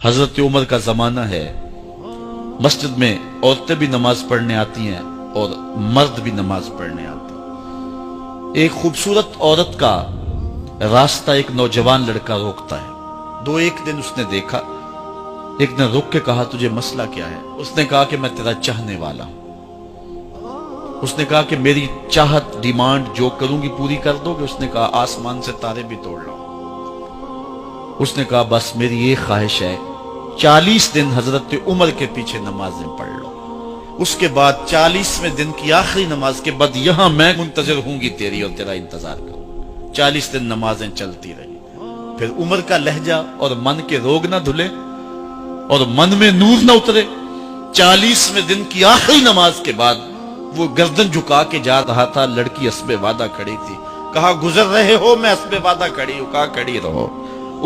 حضرت عمر کا زمانہ ہے، مسجد میں عورتیں بھی نماز پڑھنے آتی ہیں اور مرد بھی نماز پڑھنے آتے ہیں۔ ایک خوبصورت عورت کا راستہ ایک نوجوان لڑکا روکتا ہے۔ ایک دن اس نے دیکھا، ایک دن رک کے کہا تجھے مسئلہ کیا ہے؟ اس نے کہا کہ میں تیرا چاہنے والا ہوں۔ اس نے کہا کہ میری چاہت ڈیمانڈ جو کروں گی پوری کر دو گے؟ اس نے کہا آسمان سے تارے بھی توڑ لو۔ اس نے کہا بس میری یہ خواہش ہے 40 دن حضرت عمر کے پیچھے نمازیں پڑھ لو، اس کے بعد 40ویں دن کی آخری نماز کے بعد یہاں میں منتظر ہوں گی تیری اور تیرا انتظار کروں۔ 40 دن نمازیں چلتی رہی۔ پھر عمر کا لہجہ اور من کے روگ نہ دھلے اور من میں نور نہ اترے۔ 40ویں دن کی آخری نماز کے بعد وہ گردن جھکا کے جا رہا تھا، لڑکی اسبِ وعدہ کھڑی تھی۔ کہا گزر رہے ہو؟ میں اسبِ وعدہ کھڑی ہوں۔ کہا کھڑی رہو۔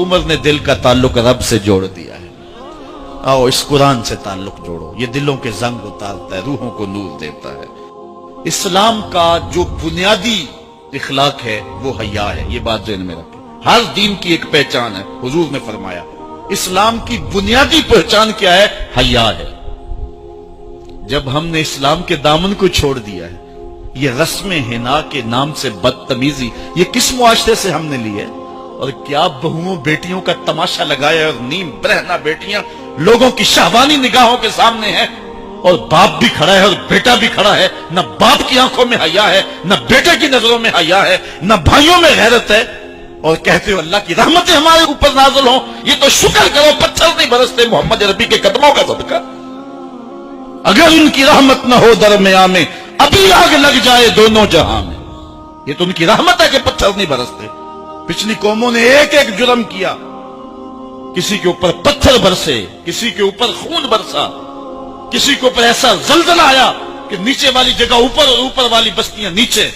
عمر نے دل کا تعلق رب سے جوڑ دیا ہے۔ آؤ اس قرآن سے تعلق جوڑو، یہ دلوں کے زنگ اتارتا ہے، روحوں کو نور دیتا ہے۔ اسلام کا جو بنیادی اخلاق ہے وہ حیا ہے، یہ بات ذہن میں رکھیں۔ ہر دین کی ایک پہچان ہے، حضور نے فرمایا اسلام کی بنیادی پہچان کیا ہے؟ حیا ہے۔ جب ہم نے اسلام کے دامن کو چھوڑ دیا ہے، یہ رسم حنا کے نام سے بدتمیزی یہ کس معاشرے سے ہم نے لی ہے؟ اور کیا بہوؤں بیٹیوں کا تماشا لگایا، اور نیم برہنہ بیٹیاں لوگوں کی شہوانی نگاہوں کے سامنے ہیں، اور باپ بھی کھڑا ہے اور بیٹا بھی کھڑا ہے۔ نہ باپ کی آنکھوں میں حیا ہے، نہ بیٹے کی نظروں میں حیا ہے، نہ بھائیوں میں غیرت ہے، اور کہتے ہو اللہ کی رحمتیں ہمارے اوپر نازل ہوں۔ یہ تو شکر کرو پتھر نہیں برستے محمد عربی کے قدموں کا صدقہ۔ اگر ان کی رحمت نہ ہو درمیان میں ابھی آگ لگ جائے دونوں جہاں میں۔ یہ تو ان کی رحمت ہے کہ پتھر نہیں برستے۔ پچھلی قوموں نے ایک ایک جرم کیا، کسی کے اوپر پتھر برسے، کسی کے اوپر خون برسا، کسی کے اوپر ایسا زلزلہ آیا کہ نیچے والی جگہ اوپر اور اوپر والی بستیاں نیچے۔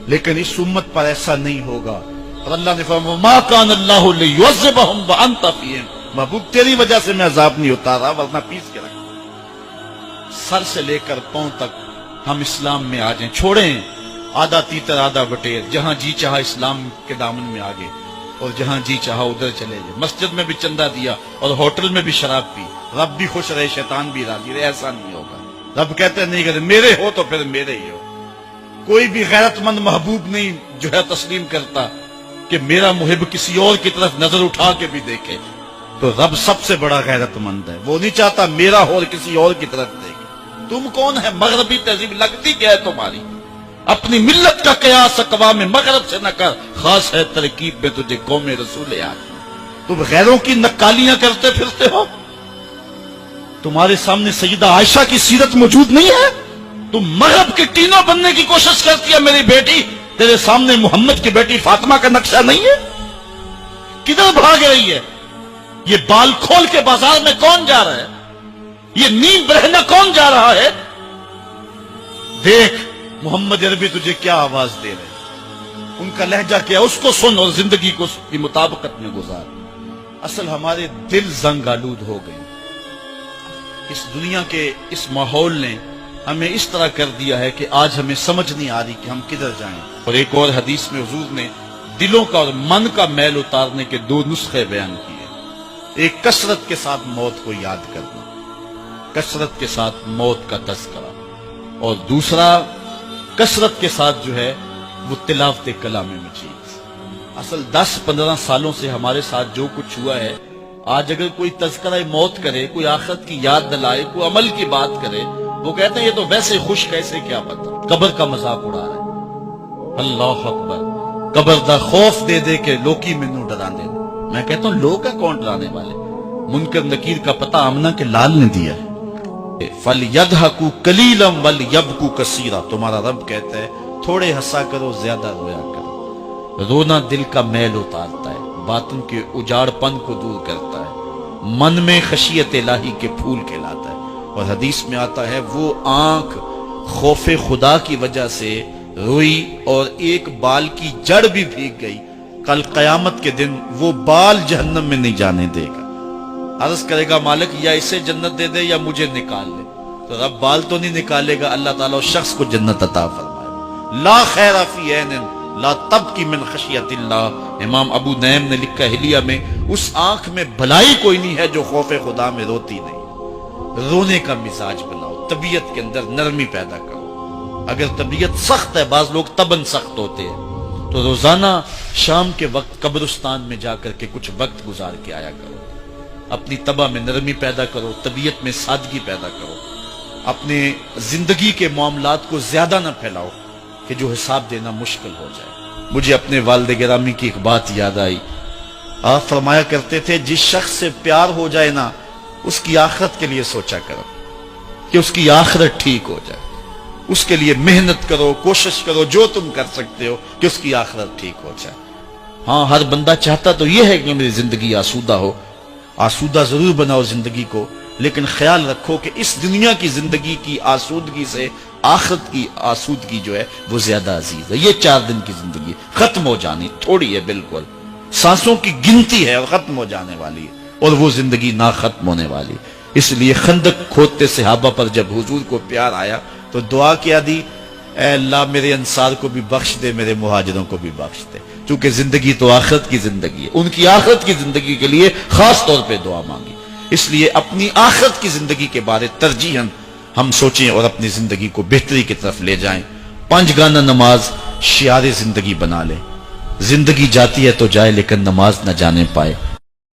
لیکن اس امت پر ایسا نہیں ہوگا، اور اللہ نے فرمایا ما کان اللہ لیعذبہم وانت فیہم، محبوب تیری وجہ سے میں عذاب نہیں اتارا ورنہ پیس کے رکھ۔ سر سے لے کر پاؤں تک ہم اسلام میں آ جائیں، چھوڑیں آدھا تیتر آدھا بٹیر، جہاں جی چاہا اسلام کے دامن میں آگے اور جہاں جی چاہا ادھر چلے جائے۔ مسجد میں بھی چندہ دیا اور ہوٹل میں بھی شراب پی، رب بھی خوش رہے شیطان بھی راضی رہے، ایسا نہیں ہوگا۔ رب کہتے نہیں کہتے میرے ہو تو پھر میرے ہی ہو۔ کوئی بھی غیرت مند محبوب نہیں جو ہے تسلیم کرتا کہ میرا محب کسی اور کی طرف نظر اٹھا کے بھی دیکھے، تو رب سب سے بڑا غیرت مند ہے، وہ نہیں چاہتا میرا ہو اور کسی اور کی طرف دیکھے۔ تم کون ہے؟ مغربی تہذیب لگتی کیا ہے تمہاری؟ اپنی ملت کا قیاس اقوام مغرب سے نہ کر، خاص ہے ترکیب میں تجھے قوم رسول یاد۔ تم غیروں کی نقالیاں کرتے پھرتے ہو، تمہارے سامنے سیدہ عائشہ کی سیرت موجود نہیں ہے؟ تم مغرب کے ٹینوں بننے کی کوشش کرتی ہے میری بیٹی، تیرے سامنے محمد کی بیٹی فاطمہ کا نقشہ نہیں ہے؟ کدھر بھاگ رہی ہے؟ یہ بال کھول کے بازار میں کون جا رہا ہے؟ یہ نیم برہنہ کون جا رہا ہے؟ دیکھ محمد عربی تجھے کیا آواز دے رہے، ان کا لہجہ کیا، اس کو سن اور زندگی کو اس کی مطابقت میں گزار۔ اصل ہمارے دل زنگ آلود ہو گئے، اس دنیا کے اس ماحول نے ہمیں اس طرح کر دیا ہے کہ آج ہمیں سمجھ نہیں آ رہی کہ ہم کدھر جائیں۔ اور ایک اور حدیث میں حضور نے دلوں کا اور من کا میل اتارنے کے 2 نسخے بیان کیے۔ ایک کثرت کے ساتھ موت کو یاد کرنا، کثرت کے ساتھ موت کا تذکرہ، اور دوسرا کثرت کے ساتھ جو ہے وہ تلاوت کلام مجید۔ اصل 10-15 سالوں سے ہمارے ساتھ جو کچھ ہوا ہے، آج اگر کوئی تذکرہ موت کرے، کوئی آخرت کی یاد دلائے، کوئی عمل کی بات کرے، وہ کہتے ہیں یہ تو ویسے خوش کیسے کیا پتہ، قبر کا مذاق اڑا رہا ہے۔ اللہ اکبر، قبر دا خوف دے دے کے لوکی مینوں ڈرا دے۔ میں کہتا ہوں لوگ ہیں کون ڈرانے والے؟ منکر نکیر کا پتہ آمنہ کے لال نے دیا ہے۔ فَلْيَضْحَكُوا قَلِيلًا وَلْيَبْكُوا كَثِيرًا، تمہارا رب کہتا ہے تھوڑے ہنسا کرو زیادہ رویا کرو۔ رونا دل کا میل اتارتا ہے، باطن کے اجاڑ پن کو دور کرتا ہے، من میں خشیت الہی کے پھول کھلاتا ہے۔ اور حدیث میں آتا ہے وہ آنکھ خوف خدا کی وجہ سے روئی اور ایک بال کی جڑ بھی بھیگ گئی، کل قیامت کے دن وہ بال جہنم میں نہیں جانے دے گا۔ عرض کرے گا مالک یا اسے جنت دے دے یا مجھے نکال لے، تو رب بال تو نہیں نکالے گا، اللہ تعالیٰ اس شخص کو جنت عطا فرمائے۔ لا خیر فی عین لا تبکی من خشیت اللہ، امام ابو نعیم نے لکھا حلیہ میں، اس آنکھ میں بھلائی کوئی نہیں ہے جو خوف خدا میں روتی نہیں۔ رونے کا مزاج بناؤ، طبیعت کے اندر نرمی پیدا کرو۔ اگر طبیعت سخت ہے، بعض لوگ تباً سخت ہوتے ہیں، تو روزانہ شام کے وقت قبرستان میں جا کر کے کچھ وقت گزار کے آیا کرو۔ اپنی طبع میں نرمی پیدا کرو، طبیعت میں سادگی پیدا کرو، اپنے زندگی کے معاملات کو زیادہ نہ پھیلاؤ کہ جو حساب دینا مشکل ہو جائے۔ مجھے اپنے والد گرامی کی ایک بات یاد آئی۔ آپ فرمایا کرتے تھے جس شخص سے پیار ہو جائے نا، اس کی آخرت کے لیے سوچا کرو کہ اس کی آخرت ٹھیک ہو جائے، اس کے لیے محنت کرو، کوشش کرو، جو تم کر سکتے ہو کہ اس کی آخرت ٹھیک ہو جائے۔ ہاں، ہر بندہ چاہتا تو یہ ہے کہ میری زندگی آسودہ ہو، آسودہ ضرور بناؤ زندگی کو، لیکن خیال رکھو کہ اس دنیا کی زندگی کی آسودگی سے آخرت کی آسودگی جو ہے وہ زیادہ عزیز ہے۔ یہ 4 دن کی زندگی ختم ہو جانی، تھوڑی ہے، بالکل سانسوں کی گنتی ہے اور ختم ہو جانے والی ہے، اور وہ زندگی نہ ختم ہونے والی۔ اس لیے خندق کھودتے صحابہ پر جب حضور کو پیار آیا تو دعا کیا دی، اے اللہ میرے انصار کو بھی بخش دے، میرے مہاجروں کو بھی بخش دے، چونکہ زندگی تو آخرت کی زندگی ہے۔ ان کی آخرت کی زندگی کے لیے خاص طور پہ دعا مانگی۔ اس لیے اپنی آخرت کی زندگی کے بارے ترجیحاً ہم سوچیں اور اپنی زندگی کو بہتری کی طرف لے جائیں۔ 5 گانا نماز شعار زندگی بنا لیں۔ زندگی جاتی ہے تو جائے، لیکن نماز نہ جانے پائے۔